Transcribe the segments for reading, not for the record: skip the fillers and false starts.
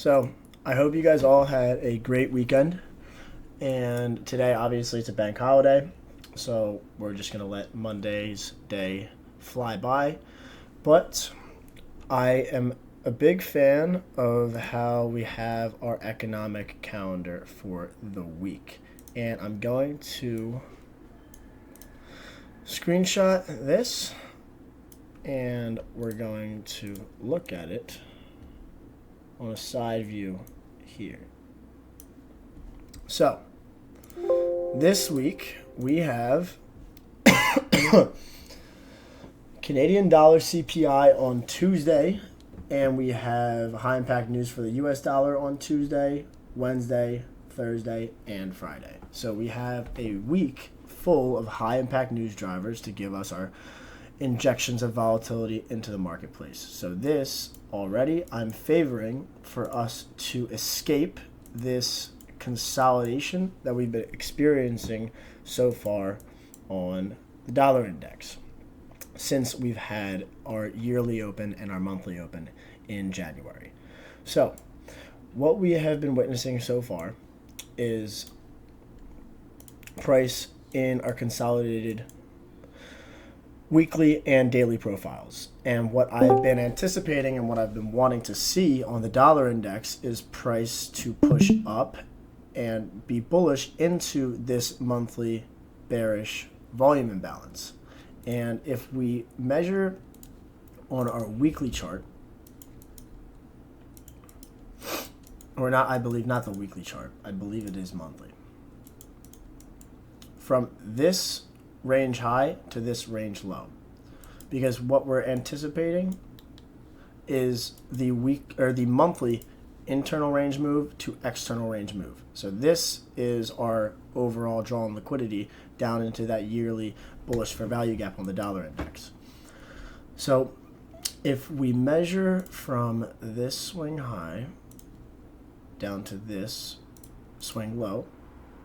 So I hope you guys all had a great weekend. And today, obviously, it's a bank holiday. So we're just going to let Monday's day fly by. But I am a big fan of how we have our economic calendar for the week. And I'm going to screenshot this and we're going to look at it on a side view here. So, this week we have Canadian dollar CPI on Tuesday, and we have high impact news for the US dollar on Tuesday, Wednesday, Thursday, and Friday. So we have a week full of high impact news drivers to give us our injections of volatility into the marketplace. So this already I'm favoring for us to escape this consolidation that we've been experiencing so far on the dollar index since we've had our yearly open and our monthly open in January. So what we have been witnessing so far is price in our consolidated weekly and daily profiles. And what I've been anticipating and what I've been wanting to see on the dollar index is price to push up and be bullish into this monthly bearish volume imbalance. And if we measure on our weekly chart, or not, I believe not the weekly chart, I believe it is monthly. From this range high to this range low, because what we're anticipating is the week or the monthly internal range move to external range move. So this is our overall draw on liquidity down into that yearly bullish for value gap on the dollar index. So if we measure from this swing high down to this swing low,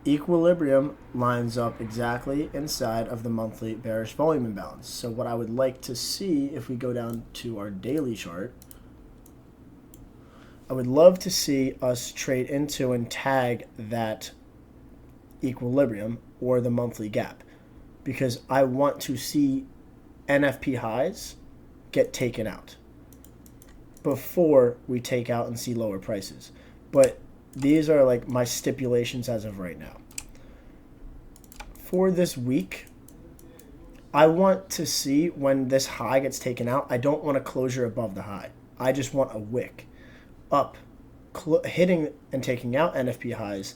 equilibrium lines up exactly inside of the monthly bearish volume imbalance. So what I would like to see if we go down to our daily chart, I would love to see us trade into and tag that equilibrium or the monthly gap, because I want to see NFP highs get taken out before we take out and see lower prices. But these are like my stipulations as of right now. For this week, I want to see when this high gets taken out. I don't want a closure above the high. I just want a wick up, hitting and taking out NFP highs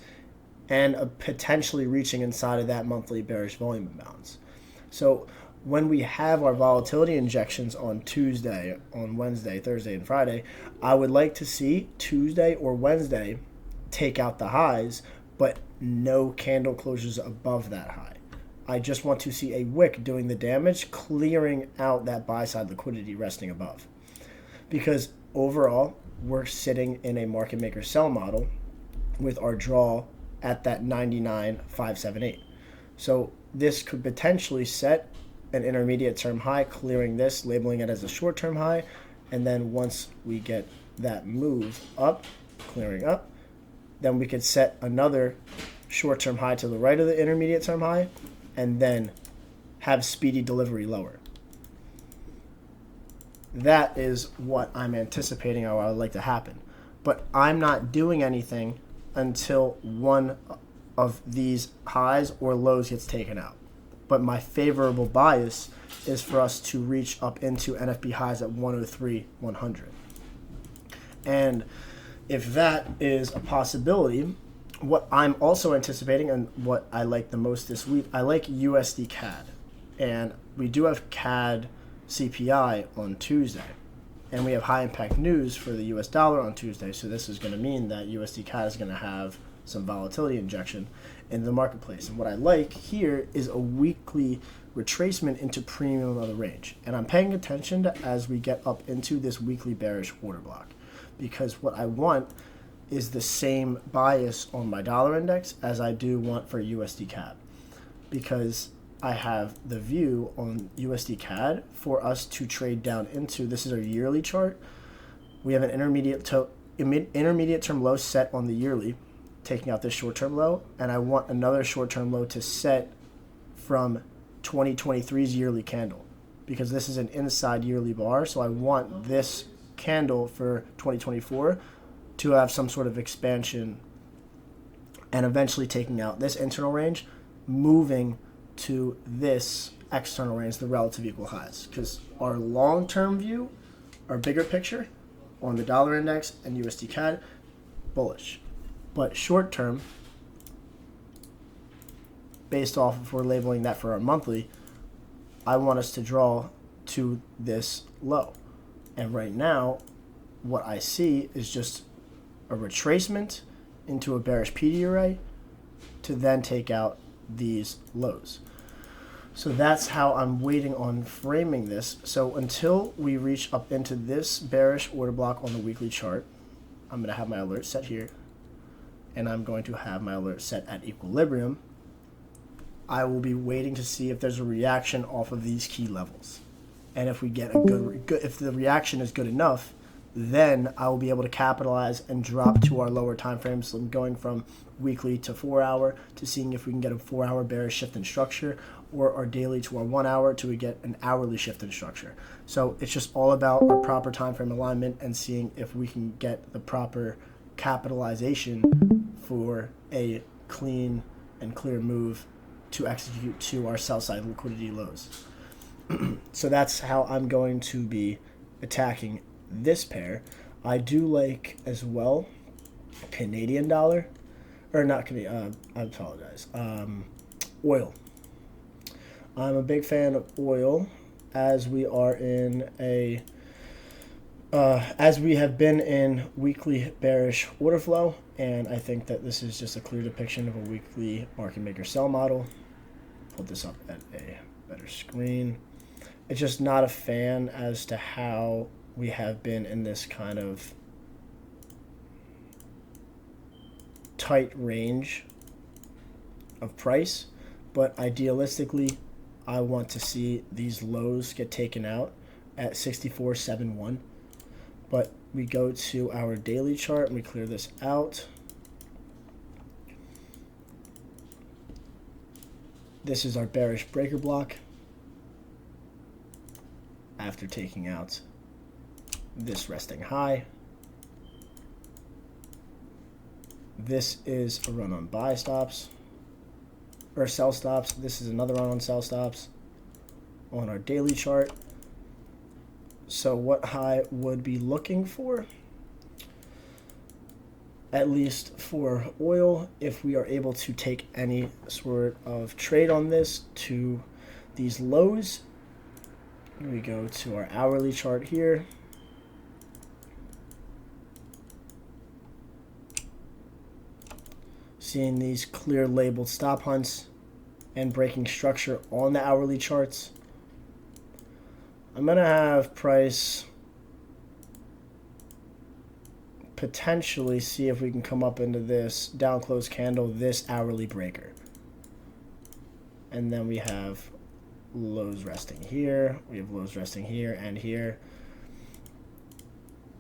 and potentially reaching inside of that monthly bearish volume imbalance. So when we have our volatility injections on Tuesday, on Wednesday, Thursday, and Friday, I would like to see Tuesday or Wednesday take out the highs, but no candle closures above that high. I just want to see a wick doing the damage, clearing out that buy side liquidity resting above. Because overall, we're sitting in a market maker sell model with our draw at that 99,578. So this could potentially set an intermediate term high, clearing this, labeling it as a short term high, and then once we get that move up, clearing up, then we could set another short-term high to the right of the intermediate term high, and then have speedy delivery lower. That is what I'm anticipating or I would like to happen. But I'm not doing anything until one of these highs or lows gets taken out. But my favorable bias is for us to reach up into NFP highs at 103, 100. And if that is a possibility, what I'm also anticipating and what I like the most this week, I like USDCAD. And we do have CAD CPI on Tuesday. And we have high impact news for the US dollar on Tuesday. So this is going to mean that USDCAD is going to have some volatility injection in the marketplace. And what I like here is a weekly retracement into premium of the range. And I'm paying attention to as we get up into this weekly bearish order block. Because what I want is the same bias on my dollar index as I do want for USDCAD. Because I have the view on USDCAD for us to trade down into. This is our yearly chart. We have an intermediate intermediate term low set on the yearly, taking out this short-term low, and I want another short-term low to set from 2023's yearly candle, because this is an inside yearly bar, so I want this candle for 2024 to have some sort of expansion and eventually taking out this internal range, moving to this external range, the relative equal highs, because our long-term view, our bigger picture on the dollar index and USDCAD, bullish. But short-term, based off if we're labeling that for our monthly, I want us to draw to this low. And right now, what I see is just a retracement into a bearish PD array to then take out these lows. So that's how I'm waiting on framing this. So until we reach up into this bearish order block on the weekly chart, I'm going to have my alert set here, and I'm going to have my alert set at equilibrium. I will be waiting to see if there's a reaction off of these key levels. And if we get a good if the reaction is good enough, then I will be able to capitalize and drop to our lower time frames. So I'm going from weekly to 4 hour to seeing if we can get a 4 hour bearish shift in structure, or our daily to our 1 hour to we get an hourly shift in structure. So it's just all about our proper time frame alignment and seeing if we can get the proper capitalization for a clean and clear move to execute to our sell side liquidity lows. So that's how I'm going to be attacking this pair. I do like as well Canadian dollar, or not Canadian, I apologize, oil. I'm a big fan of oil, as we are in a as we have been in weekly bearish order flow, and I think that this is just a clear depiction of a weekly market maker sell model. Put this up at a better screen. It's just not a fan as to how we have been in this kind of tight range of price, but idealistically I want to see these lows get taken out at 64.71. But we go to our daily chart and we clear this out. This is our bearish breaker block after taking out this resting high. This is a run on buy stops, or sell stops. This is another run on sell stops on our daily chart. So what I would be looking for, at least for oil, if we are able to take any sort of trade on this to these lows, we go to our hourly chart here. Seeing these clear labeled stop hunts and breaking structure on the hourly charts. I'm going to have price potentially see if we can come up into this down close candle, this hourly breaker. And then we have lows resting here. We have lows resting here and here.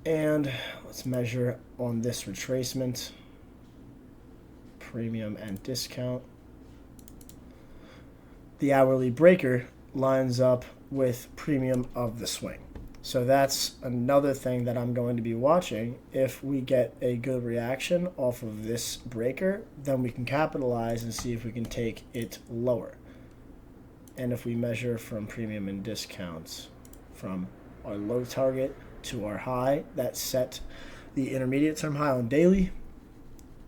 And let's measure on this retracement, premium and discount. The hourly breaker lines up with premium of the swing. So that's another thing that I'm going to be watching. If we get a good reaction off of this breaker, then we can capitalize and see if we can take it lower. And if we measure from premium and discounts from our low target to our high, that set the intermediate term high on daily,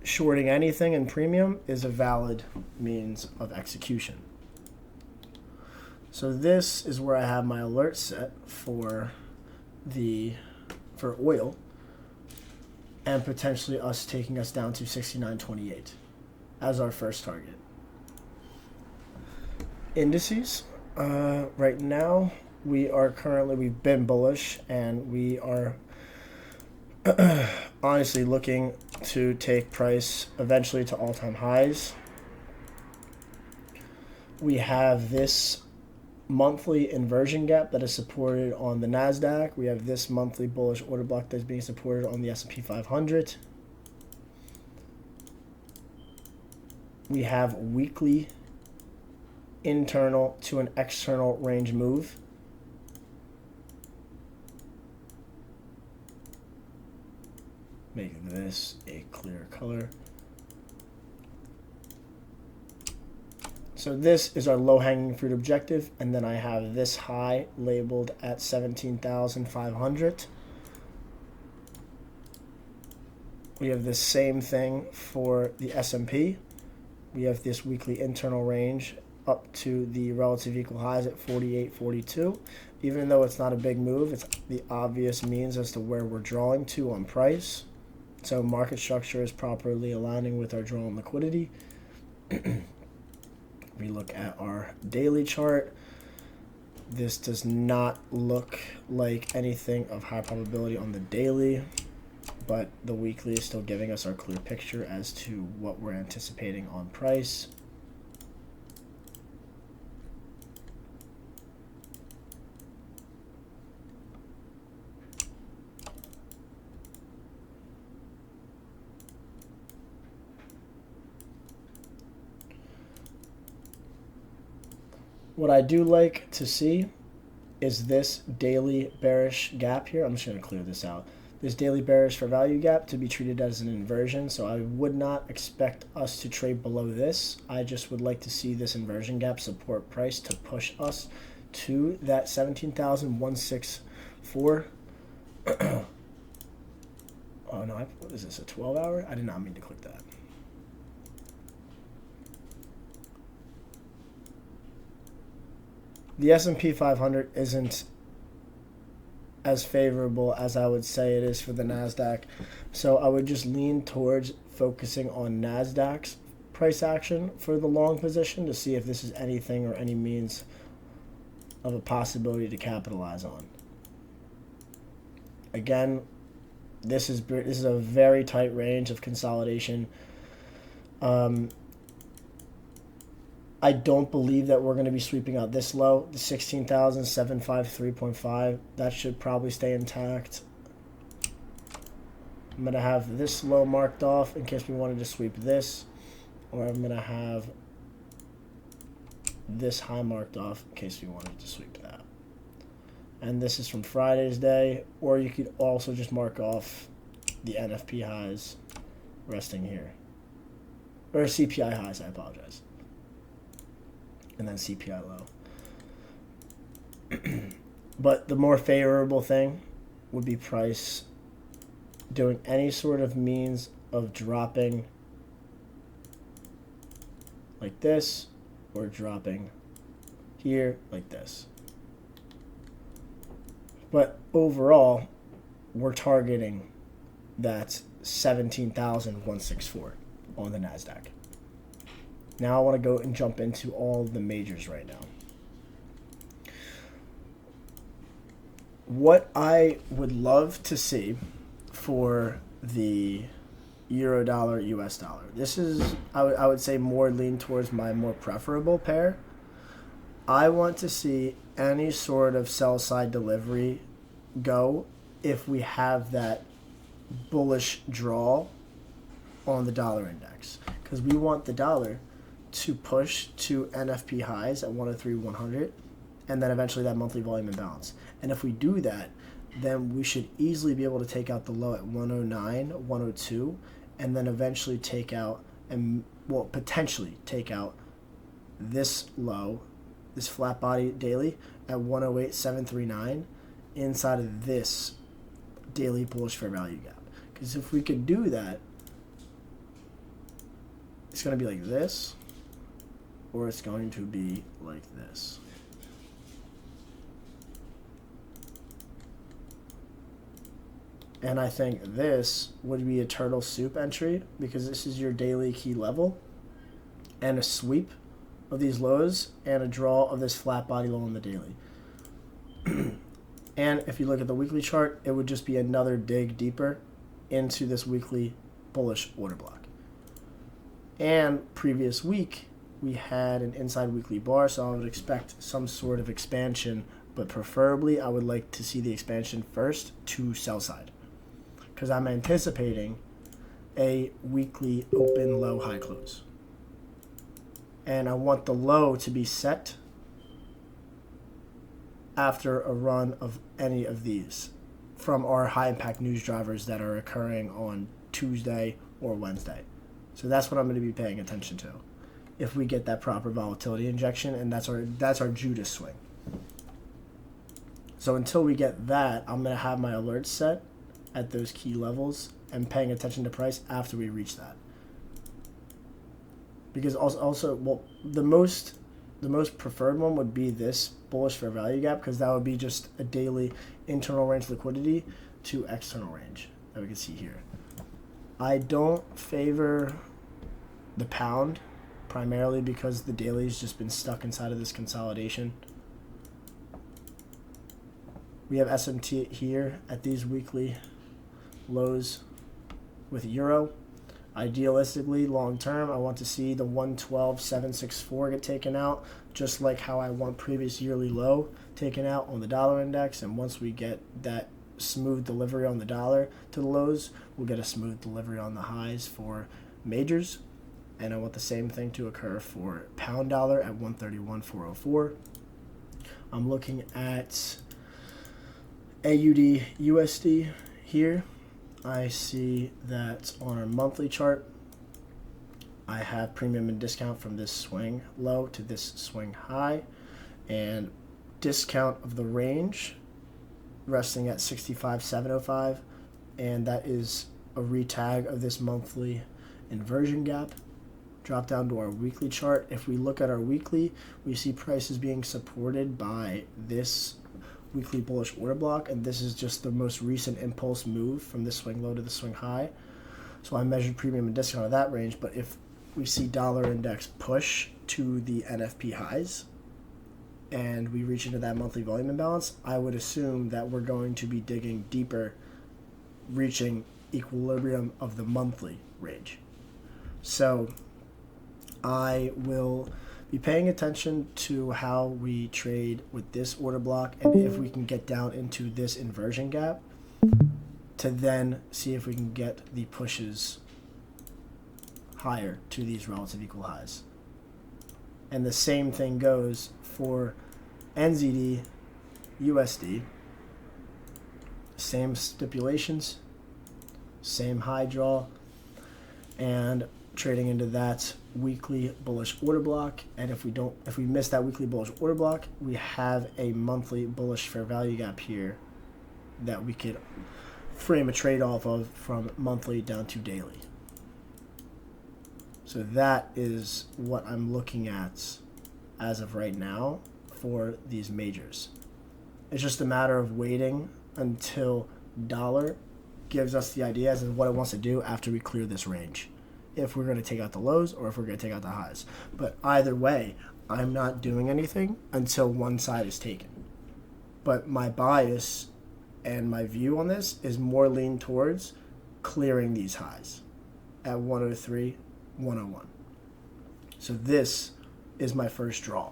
shorting anything in premium is a valid means of execution. So this is where I have my alert set for oil, and potentially us taking us down to 69.28 as our first target. Indices, right now we've been bullish, and we are honestly looking to take price eventually to all-time highs. We have this monthly inversion gap that is supported on the NASDAQ. We have this monthly bullish order block that's being supported on the S&P 500. We have weekly internal to an external range move. Make this a clear color. So this is our low-hanging fruit objective, and then I have this high labeled at 17,500. We have the same thing for the S&P. We have this weekly internal range up to the relative equal highs at 48.42. Even though it's not a big move, it's the obvious means as to where we're drawing to on price. So market structure is properly aligning with our draw on liquidity. We look at our daily chart. This does not look like anything of high probability on the daily, but the weekly is still giving us our clear picture as to what we're anticipating on price. What I do like to see is this daily bearish gap here. I'm just going to clear this out. This daily bearish for value gap to be treated as an inversion. So I would not expect us to trade below this. I just would like to see this inversion gap support price to push us to that 17,164. Oh no, what is this, a 12 hour? I did not mean to click that. The S&P 500 isn't as favorable as I would say it is for the NASDAQ. So I would just lean towards focusing on NASDAQ's price action for the long position to see if this is anything or any means of a possibility to capitalize on. Again, this is a very tight range of consolidation. I don't believe that we're going to be sweeping out this low, the 16,753.5. That should probably stay intact. I'm going to have this low marked off in case we wanted to sweep this, or I'm going to have this high marked off in case we wanted to sweep that. And this is from Friday's day, or you could also just mark off the NFP highs resting here, or CPI highs, I apologize. And then CPI low. But the more favorable thing would be price doing any sort of means of dropping like this, or dropping here like this. But overall, we're targeting that 17,164 on the NASDAQ. Now I want to go and jump into all the majors right now. What I would love to see for the euro dollar, US dollar. This is, I would say, more lean towards my more preferable pair. I want to see any sort of sell side delivery go if we have that bullish draw on the dollar index, because we want the dollar to push to NFP highs at 103.100, and then eventually that monthly volume imbalance. And if we do that, then we should easily be able to take out the low at 109, 102, and then eventually take out, and well, potentially take out this low, this flat body daily at 108.739 inside of this daily bullish fair value gap. Because if we could do that, it's going to be like this, or it's going to be like this. And I think this would be a turtle soup entry, because this is your daily key level, and a sweep of these lows, and a draw of this flat body low on the daily. And if you look at the weekly chart, it would just be another dig deeper into this weekly bullish order block. And previous week, we had an inside weekly bar, so I would expect some sort of expansion, but preferably I would like to see the expansion first to sell side, because I'm anticipating a weekly open, low, high close. And I want the low to be set after a run of any of these from our high impact news drivers that are occurring on Tuesday or Wednesday. So that's what I'm going to be paying attention to if we get that proper volatility injection, and that's our Judas swing. So until we get that, I'm going to have my alerts set at those key levels and paying attention to price after we reach that. Because also well, the most preferred one would be this bullish fair value gap, because that would be just a daily internal range liquidity to external range that we can see here. I don't favor the pound, primarily because the daily's just been stuck inside of this consolidation. We have SMT here at these weekly lows with euro. Idealistically, long term, I want to see the 112.764 get taken out, just like how I want previous yearly low taken out on the dollar index. And once we get that smooth delivery on the dollar to the lows, we'll get a smooth delivery on the highs for majors. And I want the same thing to occur for pound dollar at 131.404. I'm looking at AUD USD here. I see that on our monthly chart, I have premium and discount from this swing low to this swing high, and discount of the range resting at 65.705, and that is a retag of this monthly inversion gap. Drop down to our weekly chart. If we look at our weekly, we see prices being supported by this weekly bullish order block, and this is just the most recent impulse move from this swing low to the swing high. So I measured premium and discount of that range, but if we see dollar index push to the NFP highs and we reach into that monthly volume imbalance, I would assume that we're going to be digging deeper, reaching equilibrium of the monthly range. So I will be paying attention to how we trade with this order block, and if we can get down into this inversion gap, to then see if we can get the pushes higher to these relative equal highs. And the same thing goes for NZD USD. Same stipulations, same high draw, and trading into that weekly bullish order block. And if we miss that weekly bullish order block, we have a monthly bullish fair value gap here that we could frame a trade off of from monthly down to daily. So that is what I'm looking at as of right now for these majors. It's just a matter of waiting until dollar gives us the idea as to what it wants to do after we clear this range, if we're going to take out the lows or if we're going to take out the highs. But either way, I'm not doing anything until one side is taken. But my bias and my view on this is more lean towards clearing these highs at 103, 101. So this is my first draw.